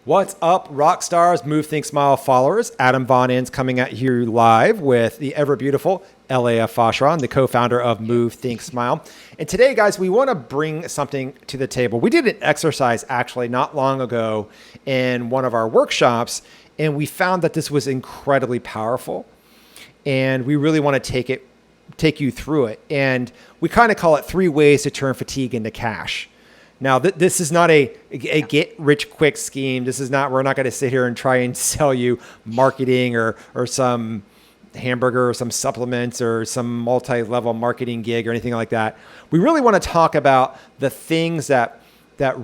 What's up, rock stars, Move, Think, Smile followers? Adam Von Inns coming at you live with the ever beautiful LAF Foshron, the co-founder of Move, Think, Smile. And today, guys, we want to bring something to the table. We did an exercise actually not long ago in one of our workshops, and we found that this was incredibly powerful. And we really want to take you through it. And we kind of call it 3 ways to turn fatigue into cash. Now, this is not a get-rich-quick scheme. We're not going to sit here and try and sell you marketing or some hamburger or some supplements or some multi-level marketing gig or anything like that. We really want to talk about the things that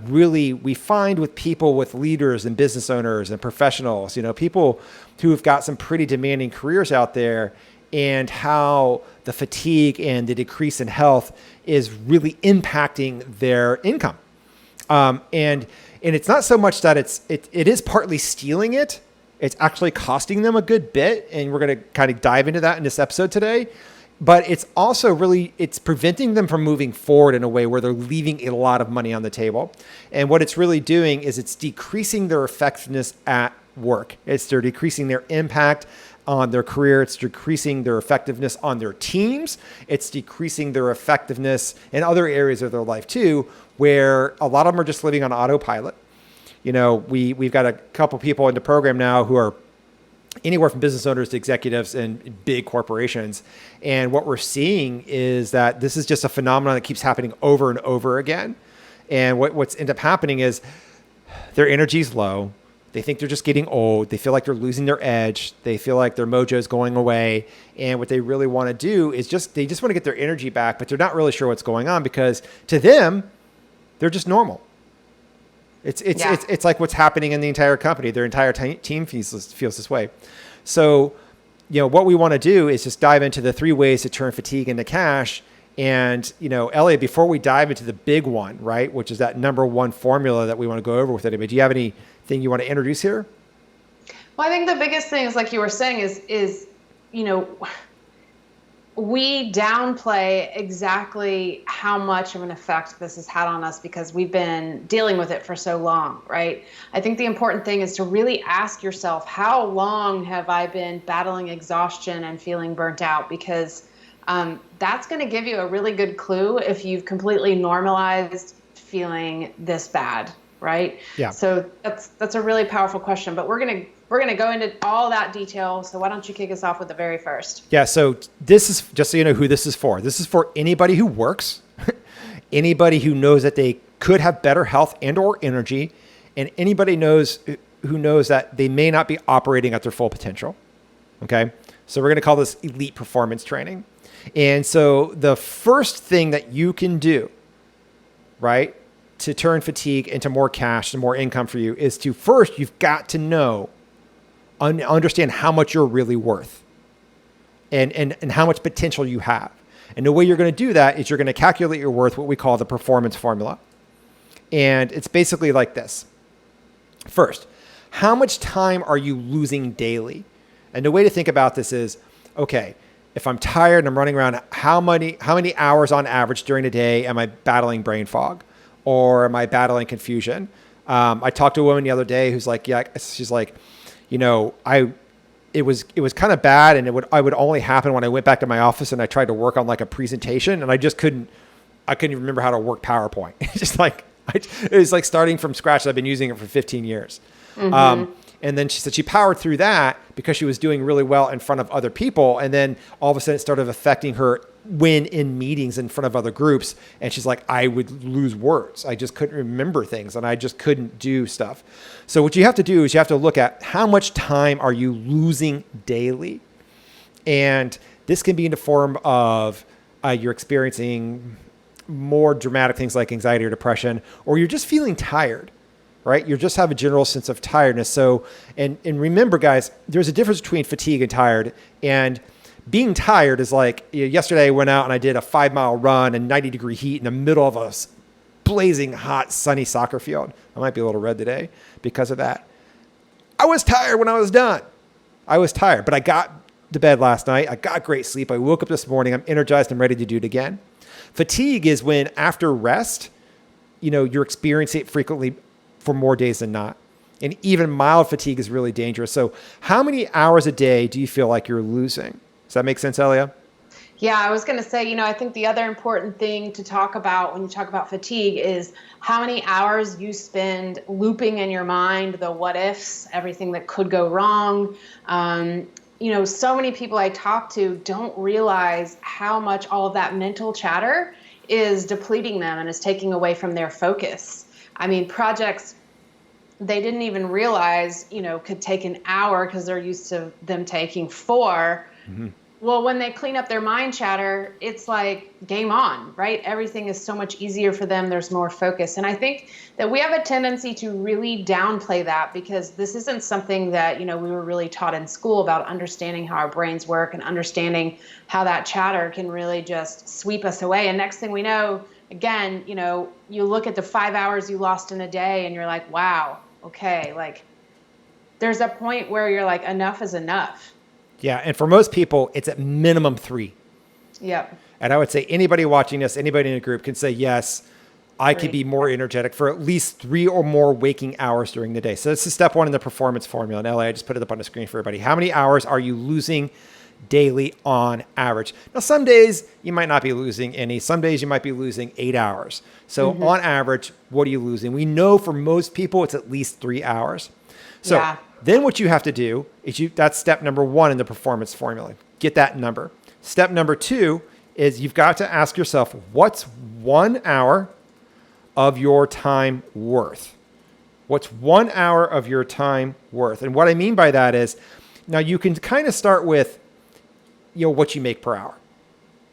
really we find with people, with leaders and business owners and professionals, people who have got some pretty demanding careers out there, and how the fatigue and the decrease in health is really impacting their income. And it's not so much that it is partly stealing it. It's actually costing them a good bit. And we're going to kind of dive into that in this episode today. But it's also it's preventing them from moving forward in a way where they're leaving a lot of money on the table. And what it's really doing is it's decreasing their effectiveness at work. They're decreasing their impact on their career. It's decreasing their effectiveness on their teams. It's decreasing their effectiveness in other areas of their life too, where a lot of them are just living on autopilot. We've got a couple people in the program now who are anywhere from business owners to executives in big corporations. And what we're seeing is that this is just a phenomenon that keeps happening over and over again. And what's ended up happening is their energy is low. They think they're just getting old. They feel like they're losing their edge. They feel like their mojo is going away. And what they really want to do is they just want to get their energy back, but they're not really sure what's going on because to them, they're just normal. It's like what's happening in the entire company. Their entire team feels this way. So, what we want to do is just dive into the 3 ways to turn fatigue into cash. And, Elliot, before we dive into the big one, right, which is that number 1 formula that we want to go over with anybody, do you have anything you want to introduce here? Well, I think the biggest thing is, like you were saying, is we downplay exactly how much of an effect this has had on us because we've been dealing with it for so long, right? I think the important thing is to really ask yourself, how long have I been battling exhaustion and feeling burnt out? Because that's going to give you a really good clue if you've completely normalized feeling this bad, right? Yeah. So that's a really powerful question, but we're going to go into all that detail. So why don't you kick us off with the very first? Yeah. So this is, just so you know who this is for. This is for anybody who works, anybody who knows that they could have better health and or energy, and anybody who knows that they may not be operating at their full potential. Okay. So we're going to call this elite performance training. And so the first thing that you can do, right, to turn fatigue into more cash and more income for you is to first, you've got to know, understand how much you're really worth and how much potential you have. And the way you're going to do that is you're going to calculate your worth, what we call the performance formula. And it's basically like this. First, how much time are you losing daily? And the way to think about this is, okay, if I'm tired and I'm running around, how many hours on average during the day am I battling brain fog or am I battling confusion? I talked to a woman the other day who's like, she's like, it was kind of bad, and I would only happen when I went back to my office and I tried to work on like a presentation, and I couldn't even remember how to work PowerPoint. It was like starting from scratch. I've been using it for 15 years. Mm-hmm. And then she said she powered through that because she was doing really well in front of other people. And then all of a sudden it started affecting her when in meetings in front of other groups. And she's like, I would lose words. I just couldn't remember things and I just couldn't do stuff. So what you have to do is you have to look at how much time are you losing daily? And this can be in the form of you're experiencing more dramatic things like anxiety or depression, or you're just feeling tired. Right? You just have a general sense of tiredness. So, and remember guys, there's a difference between fatigue and tired. And being tired is like, yesterday I went out and I did a 5-mile run in 90-degree heat in the middle of a blazing hot, sunny soccer field. I might be a little red today because of that. I was tired when I was done. I was tired, but I got to bed last night. I got great sleep. I woke up this morning. I'm energized and ready to do it again. Fatigue is when after rest, you're experiencing it frequently for more days than not. And even mild fatigue is really dangerous. So how many hours a day do you feel like you're losing? Does that make sense, Elia? Yeah, I was going to say, I think the other important thing to talk about when you talk about fatigue is how many hours you spend looping in your mind the what ifs, everything that could go wrong. So many people I talk to don't realize how much all of that mental chatter is depleting them and is taking away from their focus. I mean, projects they didn't even realize, could take an hour because they're used to them taking 4. Mm-hmm. Well, when they clean up their mind chatter, it's like game on, right? Everything is so much easier for them. There's more focus. And I think that we have a tendency to really downplay that because this isn't something that, we were really taught in school about understanding how our brains work and understanding how that chatter can really just sweep us away. And next thing we know, again, you look at the 5 hours you lost in a day and you're like, wow, okay, like there's a point where you're like, enough is enough. Yeah. And for most people, it's at minimum 3. Yep. And I would say anybody watching this, anybody in a group can say, yes, I could be more energetic for at least 3 or more waking hours during the day. So this is step 1 in the performance formula. And LA, I just put it up on the screen for everybody. How many hours are you losing daily on average? Now, some days you might not be losing any. Some days you might be losing 8 hours. So on average, what are you losing? We know for most people, it's at least 3 hours. So then what you have to do is that's step number 1 in the performance formula. Get that number. Step number 2 is you've got to ask yourself, what's 1 hour of your time worth? What's 1 hour of your time worth? And what I mean by that is, now you can kind of start with, what you make per hour.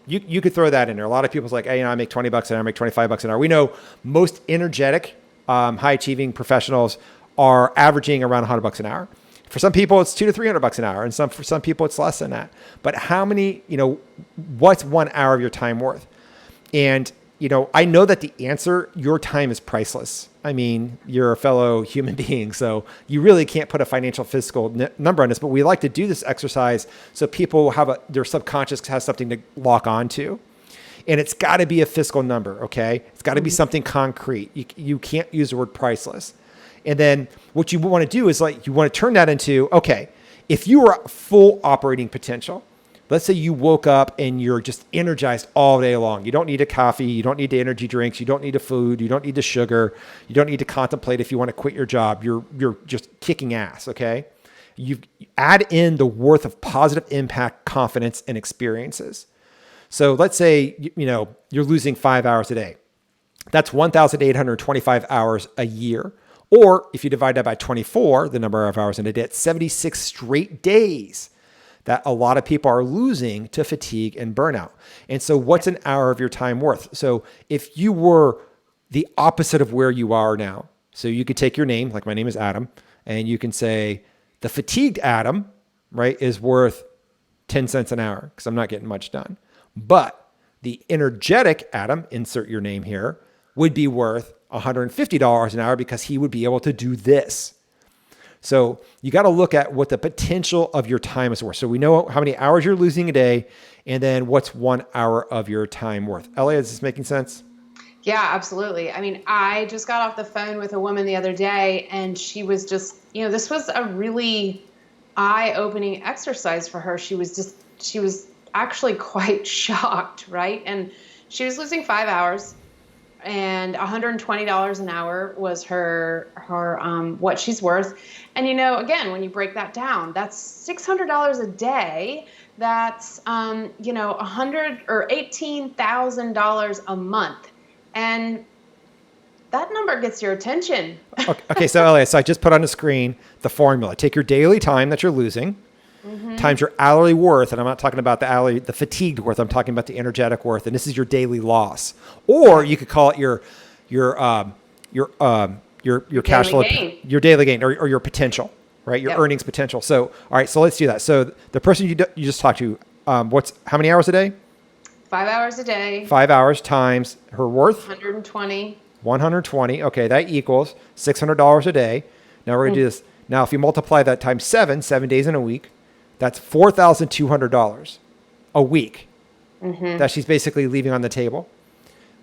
You could throw that in there. A lot of people's like, hey, I make $20 an hour, I make $25 an hour. We know most energetic, high achieving professionals are averaging around $100 an hour. For some people, it's $200 to $300 an hour. And for some people, it's less than that. But how many, what's 1 hour of your time worth? And, I know that the answer, your time is priceless. I mean, you're a fellow human being, so you really can't put a financial physical number on this, but we like to do this exercise so people have their subconscious has something to lock onto. And it's got to be a fiscal number, okay? It's got to be something concrete. You can't use the word priceless. And then what you want to do is you want to turn that into, okay, if you were full operating potential, let's say you woke up and you're just energized all day long. You don't need a coffee. You don't need the energy drinks. You don't need the food. You don't need the sugar. You don't need to contemplate if you want to quit your job. You're just kicking ass, okay? You add in the worth of positive impact, confidence, and experiences. So let's say, you're losing 5 hours a day. That's 1,825 hours a year. Or if you divide that by 24, the number of hours in a day, it's 76 straight days that a lot of people are losing to fatigue and burnout. And so what's an hour of your time worth? So if you were the opposite of where you are now, so you could take your name, like my name is Adam, and you can say the fatigued Adam, right, is worth 10 cents an hour because I'm not getting much done. But the energetic Adam, insert your name here, would be worth $150 an hour because he would be able to do this. So you got to look at what the potential of your time is worth. So we know how many hours you're losing a day, and then what's 1 hour of your time worth. Elliot, is this making sense? Yeah, absolutely. I mean, I just got off the phone with a woman the other day, and she was just, this was a really eye-opening exercise for her. She was actually quite shocked, right? And she was losing 5 hours. And $120 an hour was her what she's worth. And again, when you break that down, that's $600 a day. That's $100 or $18,000 a month, and that number gets your attention. Okay, so Elliot, so I just put on the screen the formula. Take your daily time that you're losing. Times your hourly worth, and I'm not talking about the fatigued worth. I'm talking about the energetic worth, and this is your daily loss. Or you could call it your cash flow, your daily gain, or your potential, right? Your earnings potential. So, all right, so let's do that. So the person you just talked to, how many hours a day? 5 hours a day. 5 hours times her worth. 120. 120. Okay, that equals $600 a day. Now we're gonna do this. Now, if you multiply that times 7 days in a week. That's $4,200 a week that she's basically leaving on the table.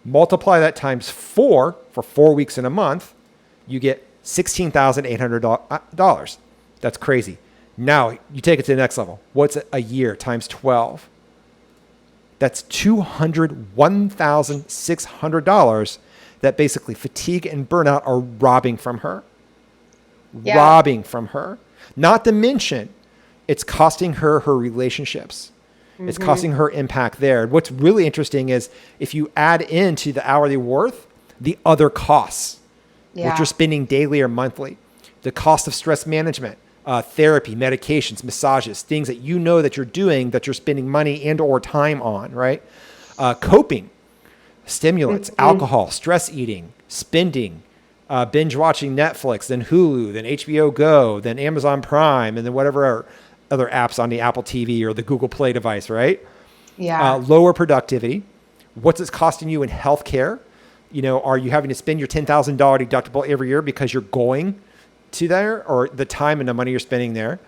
Multiply that times 4 for 4 weeks in a month, you get $16,800. That's crazy. Now you take it to the next level. What's a year times 12? That's $201,600 that basically fatigue and burnout are robbing from her. Yeah. Robbing from her. Not to mention, it's costing her relationships. It's costing her impact there. What's really interesting is if you add into the hourly worth, the other costs, what you're spending daily or monthly, the cost of stress management, therapy, medications, massages, things that you know that you're doing that you're spending money and or time on, right? Coping, stimulants, alcohol, stress eating, spending, binge watching Netflix, then Hulu, then HBO Go, then Amazon Prime, and then whatever other apps on the Apple TV or the Google Play device, right? Yeah. Lower productivity. What's it costing you in healthcare? You know, are you having to spend your $10,000 deductible every year because you're going to there, or the time and the money you're spending there?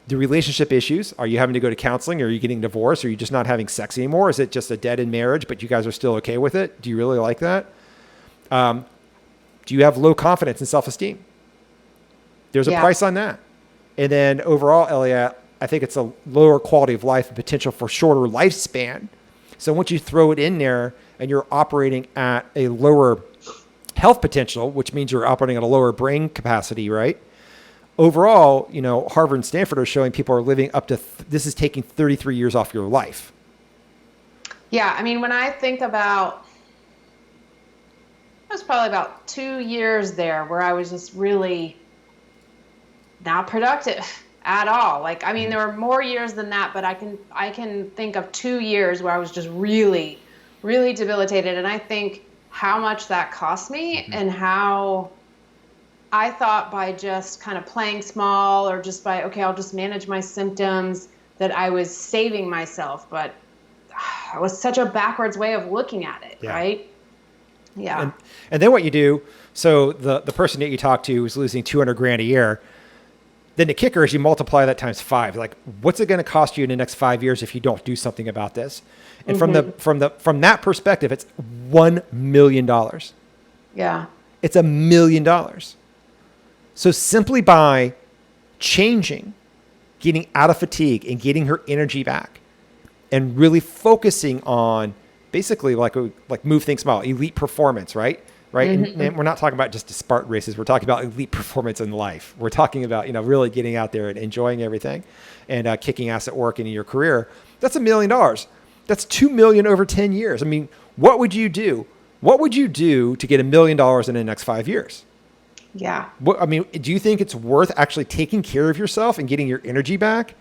The relationship issues. Are you having to go to counseling? Are you getting divorced? Are you just not having sex anymore? Is it just a dead end marriage, but you guys are still okay with it? Do you really like that? Do you have low confidence and self-esteem? There's a price on that. And then overall, Elliot, I think it's a lower quality of life and potential for shorter lifespan. So once you throw it in there and you're operating at a lower health potential, which means you're operating at a lower brain capacity, right? Overall, you know, Harvard and Stanford are showing people are living up to, this is taking 33 years off your life. Yeah. I mean, when I think about, it was probably about 2 years there where I was just really not productive at all. Like, I mean, there were more years than that, but I can think of 2 years where I was just really, really debilitated. And I think how much that cost me and how I thought by just kind of playing small or just by, okay, I'll just manage my symptoms, that I was saving myself. But it was such a backwards way of looking at it, right? Yeah. And then what you do, so the person that you talk to is losing 200 grand a year. Then the kicker is you multiply that times 5. Like, what's it going to cost you in the next 5 years if you don't do something about this? And from that perspective, it's $1 million. Yeah. It's $1 million. So simply by changing, getting out of fatigue and getting her energy back and really focusing on basically like Move, Think, Smile, elite performance, right? Right. And we're not talking about just Spartan races. We're talking about elite performance in life. We're talking about, you know, really getting out there and enjoying everything and kicking ass at work and in your career. That's $1 million. That's $2 million over 10 years. I mean, what would you do? What would you do to get $1 million in the next 5 years? Yeah. I mean, do you think it's worth actually taking care of yourself and getting your energy back,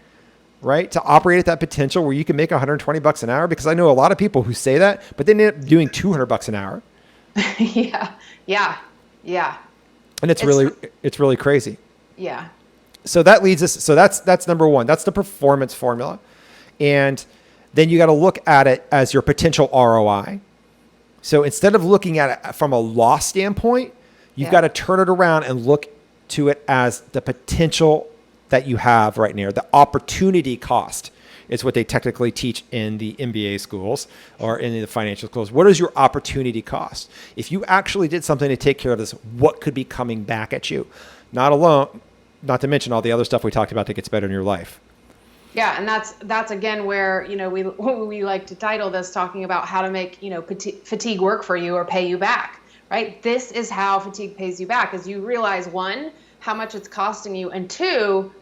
right? To operate at that potential where you can make $120 an hour? Because I know a lot of people who say that, but they end up doing $200 an hour. Yeah. And it's really crazy. Yeah. So that leads us. So that's number one. That's the performance formula. And then you got to look at it as your potential ROI. So instead of looking at it from a loss standpoint, you've got to turn it around and look to it as the potential that you have right now. The opportunity cost is what they technically teach in the MBA schools or in the financial schools. What is your opportunity cost? If you actually did something to take care of this, what could be coming back at you? Not to mention all the other stuff we talked about that gets better in your life. Yeah, and that's again where, you know, we like to title this talking about how to make, you know, fatigue work for you or pay you back, right? This is how fatigue pays you back, is you realize, one, how much it's costing you, and two,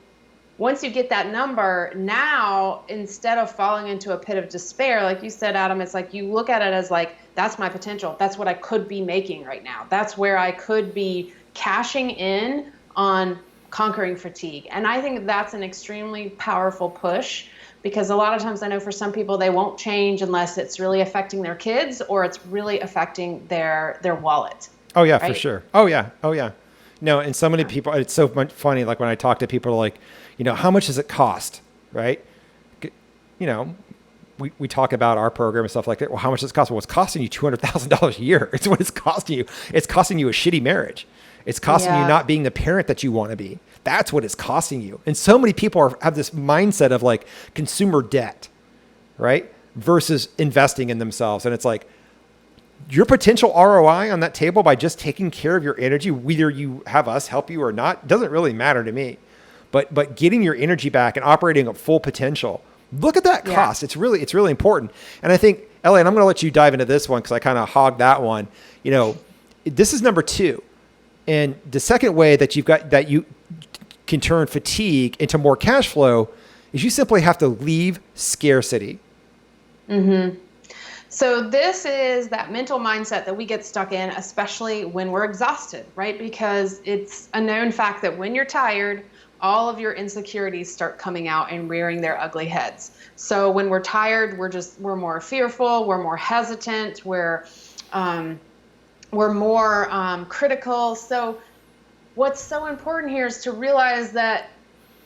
once you get that number, now instead of falling into a pit of despair, like you said, Adam, it's like you look at it as like, that's my potential. That's what I could be making right now. That's where I could be cashing in on conquering fatigue. And I think that's an extremely powerful push, because a lot of times I know for some people, they won't change unless it's really affecting their kids or it's really affecting their wallet. Oh yeah, right? For sure. Oh yeah. No, and so many people, it's so much funny. Like when I talk to people, like, you know, how much does it cost? Right. You know, we talk about our program and stuff like that. Well, how much does it cost? Well, it's costing you $200,000 a year. It's what it's costing you. It's costing you a shitty marriage. It's costing you not being the parent that you want to be. That's what it's costing you. And so many people have this mindset of like consumer debt, right? Versus investing in themselves. And it's like, your potential ROI on that table by just taking care of your energy, whether you have us help you or not, doesn't really matter to me. But getting your energy back and operating at full potential, look at that cost. It's really important. And I think, Ellie, and I'm going to let you dive into this one because I kind of hogged that one. This is number 2. And the second way that you can turn fatigue into more cash flow is you simply have to leave scarcity. Mm-hmm. So this is that mental mindset that we get stuck in, especially when we're exhausted, right? Because it's a known fact that when you're tired, all of your insecurities start coming out and rearing their ugly heads. So when we're tired, we're more fearful, we're more hesitant, we're more critical. So what's so important here is to realize that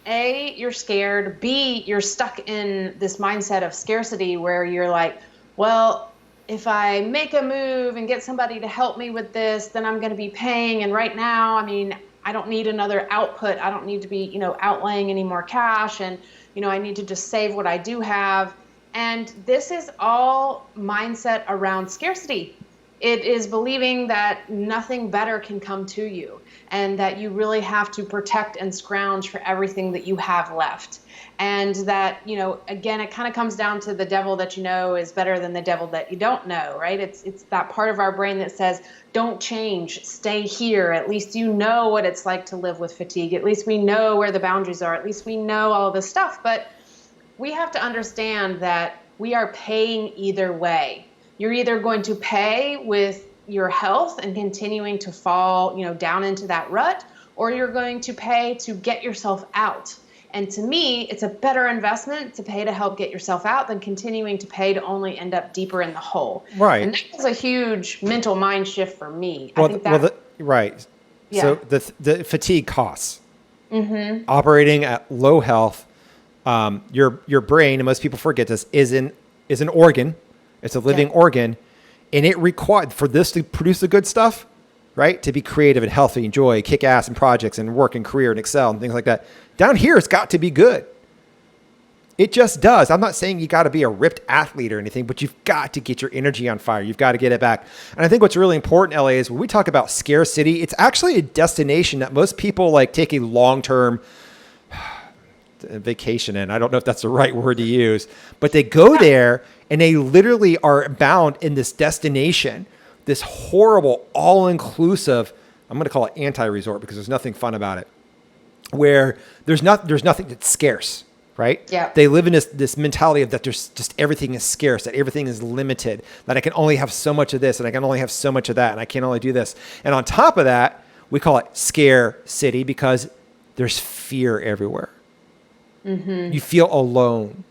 A, you're scared, B, you're stuck in this mindset of scarcity where you're like, well, if I make a move and get somebody to help me with this, then I'm going to be paying. And right now, I don't need another output. I don't need to be, outlaying any more cash. And, I need to just save what I do have. And this is all mindset around scarcity. It is believing that nothing better can come to you and that you really have to protect and scrounge for everything that you have left. And that, again, it kind of comes down to the devil that you know is better than the devil that you don't know, right? It's that part of our brain that says, don't change, stay here. At least you know what it's like to live with fatigue. At least we know where the boundaries are. At least we know all this stuff. But we have to understand that we are paying either way. You're either going to pay with your health and continuing to fall, down into that rut, or you're going to pay to get yourself out. And to me, it's a better investment to pay to help get yourself out than continuing to pay to only end up deeper in the hole. Right. And that was a huge mental mind shift for me. Right. Yeah. So the fatigue costs. Mm-hmm. Operating at low health, your brain, and most people forget this, is an organ. It's a living organ, and it required for this to produce the good stuff, right? To be creative and healthy, enjoy, kick ass in projects and work and career and excel and things like that. Down here, it's got to be good. It just does. I'm not saying you got to be a ripped athlete or anything, but you've got to get your energy on fire. You've got to get it back. And I think what's really important, LA, is when we talk about scarcity, it's actually a destination that most people take a long-term vacation in. I don't know if that's the right word to use, but they go there and they literally are bound in this destination, this horrible, all-inclusive, I'm going to call it anti-resort because there's nothing fun about it, where there's nothing that's scarce, right? Yeah. They live in this mentality of that there's just everything is scarce, that everything is limited, that I can only have so much of this and I can only have so much of that and I can only do this. And on top of that, we call it scare city because there's fear everywhere. Mm-hmm. You feel alone.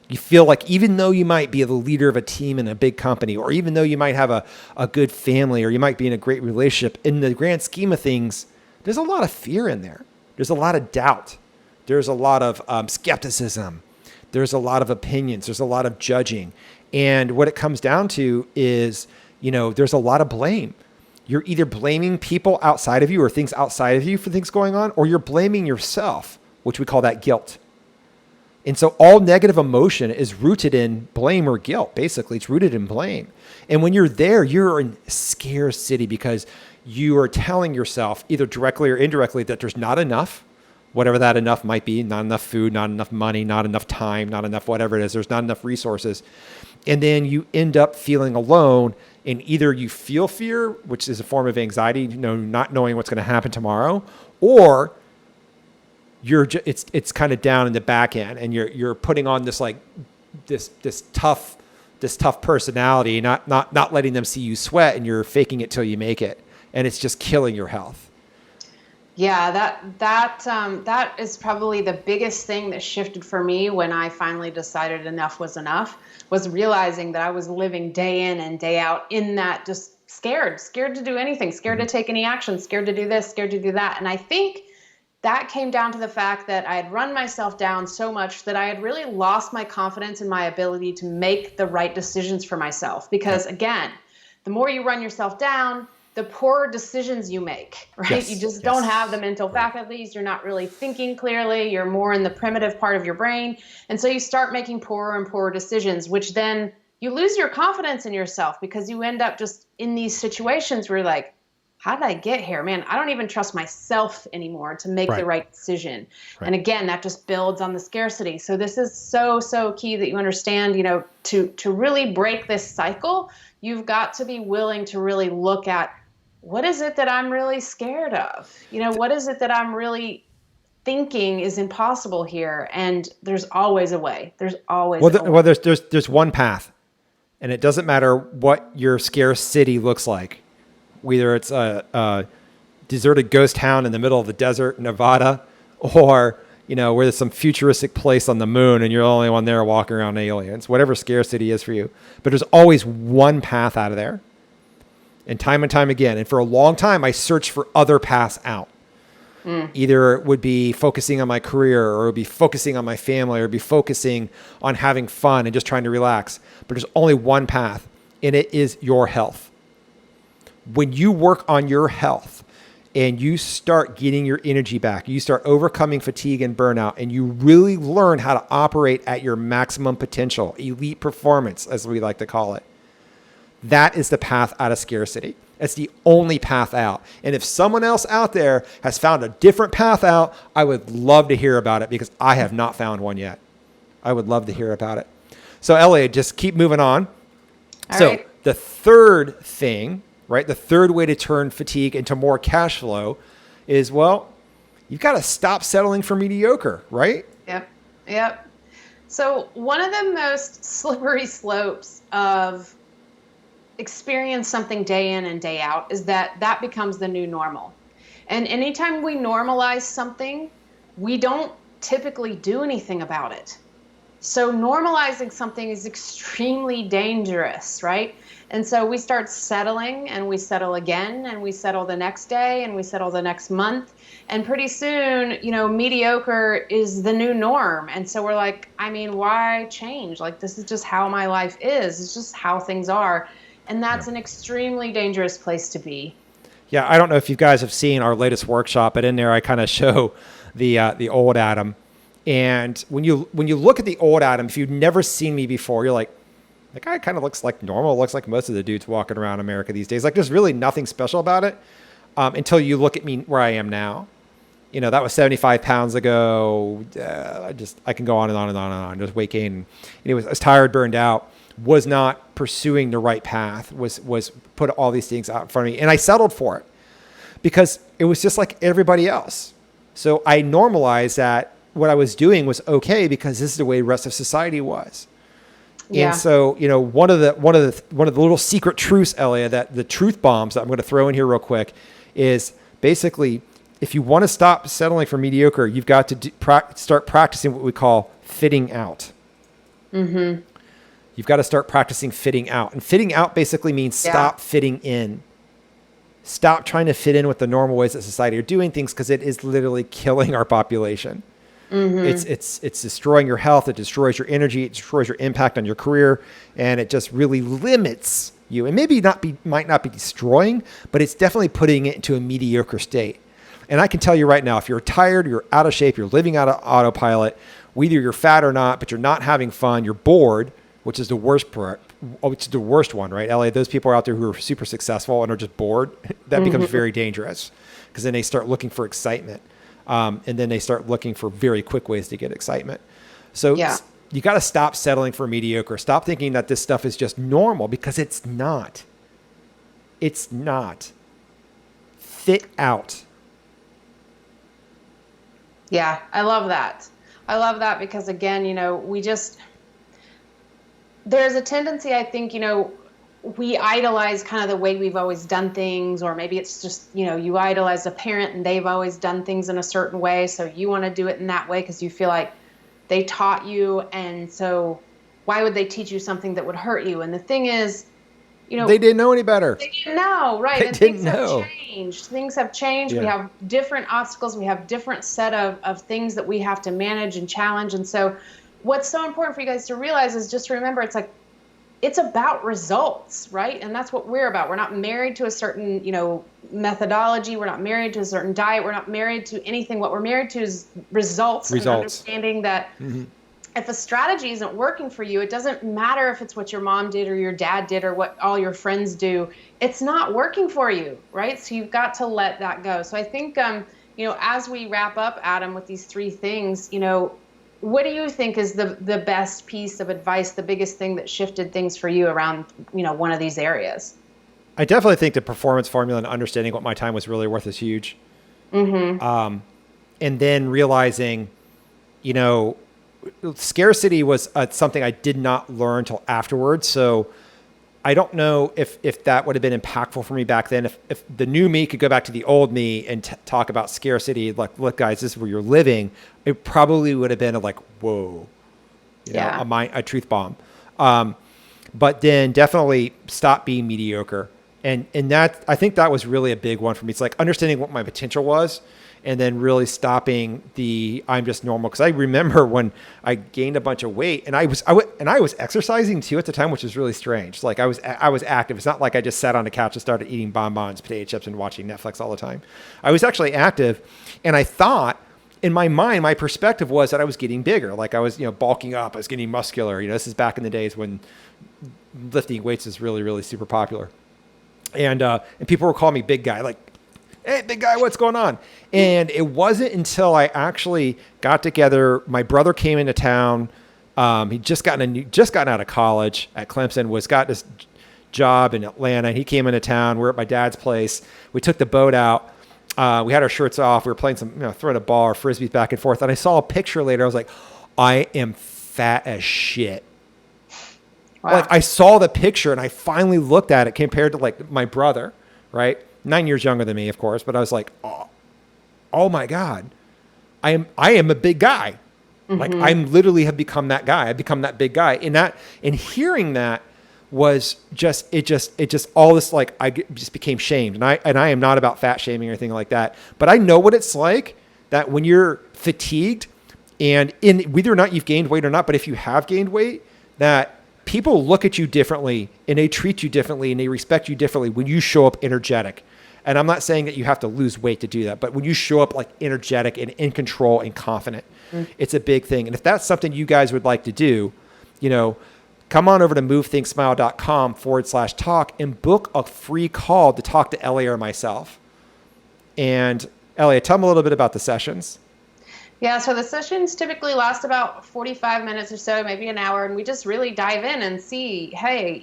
You feel like even though you might be the leader of a team in a big company, or even though you might have a good family, or you might be in a great relationship, in the grand scheme of things, there's a lot of fear in there. There's a lot of doubt. There's a lot of skepticism. There's a lot of opinions. There's a lot of judging. And what it comes down to is, there's a lot of blame. You're either blaming people outside of you or things outside of you for things going on, or you're blaming yourself, which we call that guilt. And so all negative emotion is rooted in blame or guilt. Basically, it's rooted in blame. And when you're there, you're in scarcity because you are telling yourself either directly or indirectly that there's not enough, whatever that enough might be, not enough food, not enough money, not enough time, not enough whatever it is. There's not enough resources. And then you end up feeling alone, and either you feel fear, which is a form of anxiety, not knowing what's going to happen tomorrow, or it's kind of down in the back end, and you're putting on this this tough personality, not letting them see you sweat, and you're faking it till you make it, and it's just killing your health. Yeah, that is probably the biggest thing that shifted for me when I finally decided enough was enough, was realizing that I was living day in and day out in that just scared to do anything, scared to take any action, scared to do this, scared to do that. And I think that came down to the fact that I had run myself down so much that I had really lost my confidence in my ability to make the right decisions for myself. Because again, the more you run yourself down, the poorer decisions you make, right? Yes, you just don't have the mental faculties. You're not really thinking clearly. You're more in the primitive part of your brain. And so you start making poorer and poorer decisions, which then you lose your confidence in yourself because you end up just in these situations where you're like, how did I get here? Man, I don't even trust myself anymore to make the right decision. Right. And again, that just builds on the scarcity. So this is so, so key that you understand, to really break this cycle, you've got to be willing to really look at, what is it that I'm really scared of? What is it that I'm really thinking is impossible here? And there's always a way. There's always a way. Well, there's one path, and it doesn't matter what your scarce city looks like. Whether it's a deserted ghost town in the middle of the desert, Nevada, or, where there's some futuristic place on the moon and you're the only one there walking around aliens, whatever scarcity is for you. But there's always one path out of there. And time again. And for a long time, I searched for other paths out. Either it would be focusing on my career, or it would be focusing on my family, or it would be focusing on having fun and just trying to relax. But there's only one path, and it is your health. When you work on your health and you start getting your energy back, you start overcoming fatigue and burnout, and you really learn how to operate at your maximum potential, elite performance, as we like to call it. That is the path out of scarcity. It's the only path out. And if someone else out there has found a different path out, I would love to hear about it, because I have not found one yet. I would love to hear about it. So Elliot, just keep moving on. All right. The third thing, right? The third way to turn fatigue into more cash flow is, you've got to stop settling for mediocre, right? Yep. So one of the most slippery slopes of experience something day in and day out is that becomes the new normal. And anytime we normalize something, we don't typically do anything about it. So normalizing something is extremely dangerous, right? And so we start settling, and we settle again, and we settle the next day, and we settle the next month. And pretty soon, mediocre is the new norm. And so we're like, why change? Like, this is just how my life is. It's just how things are. And that's an extremely dangerous place to be. Yeah, I don't know if you guys have seen our latest workshop, but in there I kind of show the old Adam. And when you look at the old Adam, if you've never seen me before, you're like, that guy kind of looks like normal. Looks like most of the dudes walking around America these days. Like, there's really nothing special about it until you look at me where I am now. That was 75 pounds ago. I can go on and on and on and on. Just weight gain. I was tired, burned out, was not pursuing the right path, was put all these things out in front of me. And I settled for it because it was just like everybody else. So I normalized that what I was doing was okay because this is the way the rest of society was. Yeah. And so, one of the little secret truths, Elia, that the truth bombs that I'm going to throw in here real quick is basically, if you want to stop settling for mediocre, you've got to start practicing what we call fitting out. Mm-hmm. You've got to start practicing fitting out. And fitting out basically means stop fitting in. Stop trying to fit in with the normal ways that society are doing things, because it is literally killing our population. Mm-hmm. It's destroying your health. It destroys your energy. It destroys your impact on your career. And it just really limits you. And maybe might not be destroying, but it's definitely putting it into a mediocre state. And I can tell you right now, if you're tired, you're out of shape, you're living out of autopilot, whether you're fat or not, but you're not having fun, you're bored, which is the worst part. Which is the worst one, right? Elliot, those people out there who are super successful and are just bored, that becomes very dangerous, because then they start looking for excitement. And then they start looking for very quick ways to get excitement. So you got to stop settling for mediocre. Stop thinking that this stuff is just normal, because it's not. It's not. Fit out. Yeah, I love that. I love that because, again, there's a tendency, I think, we idolize kind of the way we've always done things, or maybe it's just, you idolize a parent and they've always done things in a certain way. So you want to do it in that way because you feel like they taught you. And so why would they teach you something that would hurt you? And the thing is, they didn't know any better. They didn't know, right? They didn't know. Things have changed. Yeah. We have different obstacles. We have different set of things that we have to manage and challenge. And so what's so important for you guys to realize is just to remember, it's about results, right? And that's what we're about. We're not married to a certain, methodology. We're not married to a certain diet. We're not married to anything. What we're married to is results. And understanding that if a strategy isn't working for you, it doesn't matter if it's what your mom did or your dad did or what all your friends do. It's not working for you, right? So you've got to let that go. So I think, as we wrap up, Adam, with these three things, what do you think is the best piece of advice, the biggest thing that shifted things for you around, one of these areas? I definitely think the performance formula and understanding what my time was really worth is huge. Mm-hmm. And then realizing, scarcity was something I did not learn till afterwards. So I don't know if that would have been impactful for me back then. If the new me could go back to the old me and talk about scarcity, like, look, guys, this is where you're living, it probably would have been whoa, a truth bomb. But then definitely stop being mediocre. And that, I think that was really a big one for me. It's like understanding what my potential was, and then really stopping the I'm just normal. Because I remember when I gained a bunch of weight, and I was exercising too at the time, which was really strange. Like I was active. It's not like I just sat on the couch and started eating bonbons, potato chips, and watching Netflix all the time. I was actually active, and I thought in my mind, my perspective was that I was getting bigger. Like I was, bulking up. I was getting muscular. This is back in the days when lifting weights is really, really super popular. And people were calling me big guy, like, hey, big guy, what's going on? And it wasn't until I actually got together. My brother came into town. He'd just gotten out of college at Clemson, got this job in Atlanta. And he came into town. We're at my dad's place. We took the boat out. We had our shirts off. We were playing throwing a ball or frisbees back and forth. And I saw a picture later. I was like, I am fat as shit. Wow. Like I saw the picture and I finally looked at it compared to like my brother, right? 9 years younger than me, of course. But I was like, oh my God, I am a big guy. Mm-hmm. Like I'm literally have become that guy. I've become that big guy. And hearing that was just all this, like I just became shamed. And I am not about fat shaming or anything like that. But I know what it's like that when you're fatigued and whether or not you've gained weight or not, but if you have gained weight, that people look at you differently and they treat you differently and they respect you differently when you show up energetic. And I'm not saying that you have to lose weight to do that, but when you show up like energetic and in control and confident, it's a big thing. And if that's something you guys would like to do, come on over to movethinkSmile.com/talk and book a free call to talk to Elliot or myself. And Elliot, tell me a little bit about the sessions. Yeah, so the sessions typically last about 45 minutes or so, maybe an hour, and we just really dive in and see, hey,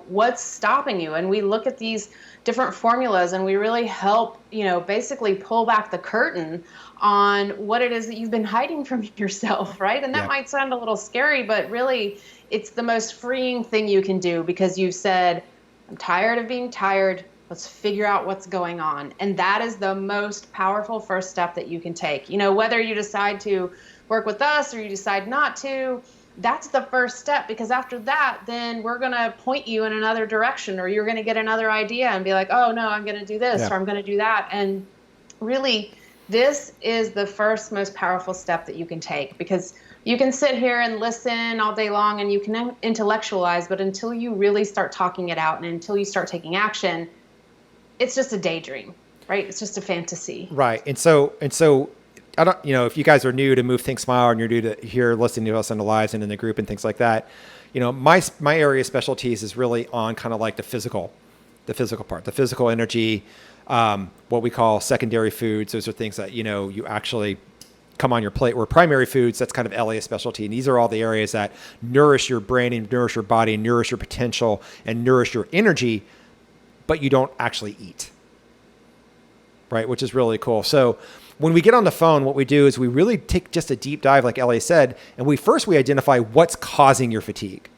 what's stopping you? And we look at these different formulas and we really help, basically pull back the curtain on what it is that you've been hiding from yourself, right? And that might sound a little scary, but really it's the most freeing thing you can do because you've said, I'm tired of being tired. Let's figure out what's going on. And that is the most powerful first step that you can take. Whether you decide to work with us or you decide not to, that's the first step, because after that, then we're going to point you in another direction, or you're going to get another idea and be like, oh no, I'm going to do this or I'm going to do that. And really, this is the first most powerful step that you can take, because you can sit here and listen all day long and you can intellectualize, but until you really start talking it out and until you start taking action, it's just a daydream, right? It's just a fantasy. Right. And so I don't, if you guys are new to Move, Think, Smile, and you're new to here listening to us on the lives and in the group and things like that, my area of specialties is really on kind of like the physical part, the physical energy, what we call secondary foods. Those are things that, you actually come on your plate, or primary foods. That's kind of Elliot's specialty. And these are all the areas that nourish your brain and nourish your body and nourish your potential and nourish your energy, but you don't actually eat, right? Which is really cool. So when we get on the phone, what we do is we really take just a deep dive, like Elliot said, and we identify what's causing your fatigue,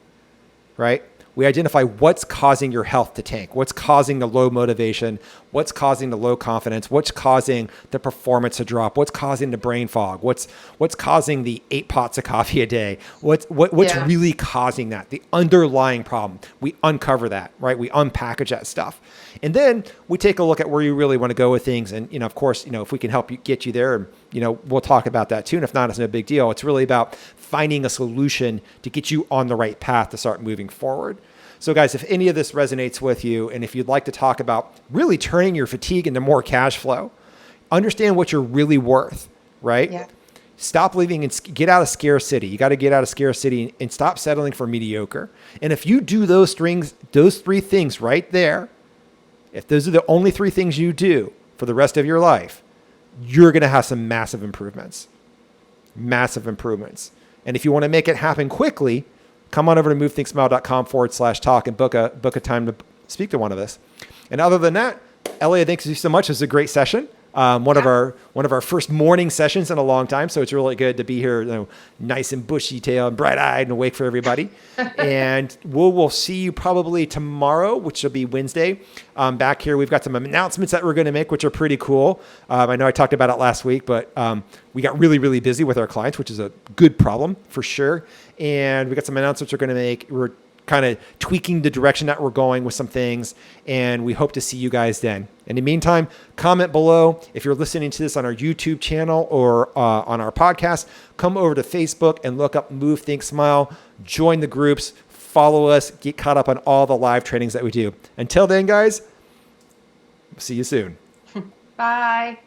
right? We identify what's causing your health to tank, what's causing the low motivation, what's causing the low confidence, what's causing the performance to drop, what's causing the brain fog, what's causing the 8 pots of coffee a day, what's really causing that, the underlying problem. We uncover that, right? We unpackage that stuff. And then we take a look at where you really want to go with things. And, of course, if we can help you get you there, we'll talk about that too. And if not, it's no big deal. It's really about finding a solution to get you on the right path to start moving forward. So guys, if any of this resonates with you, and if you'd like to talk about really turning your fatigue into more cash flow, understand what you're really worth, right? Yeah. Stop living and get out of scarcity. You got to get out of scarcity and stop settling for mediocre. And if you do those three things right there, if those are the only three things you do for the rest of your life, you're going to have some massive improvements. Massive improvements. And if you want to make it happen quickly, come on over to movethinksmile.com/talk and book a time to speak to one of us. And other than that, Elliot, thanks you so much. It was a great session. One of our first morning sessions in a long time. So it's really good to be here, nice and bushy tail and bright eyed and awake for everybody. And we'll see you probably tomorrow, which will be Wednesday. Back here, we've got some announcements that we're going to make, which are pretty cool. I know I talked about it last week, but we got really, really busy with our clients, which is a good problem for sure. And we got some announcements we're going to make. We're kind of tweaking the direction that we're going with some things, and we hope to see you guys then. In the meantime, comment below. If you're listening to this on our YouTube channel or on our podcast, come over to Facebook and look up Move, Think, Smile. Join the groups, follow us, get caught up on all the live trainings that we do. Until then, guys, see you soon. Bye.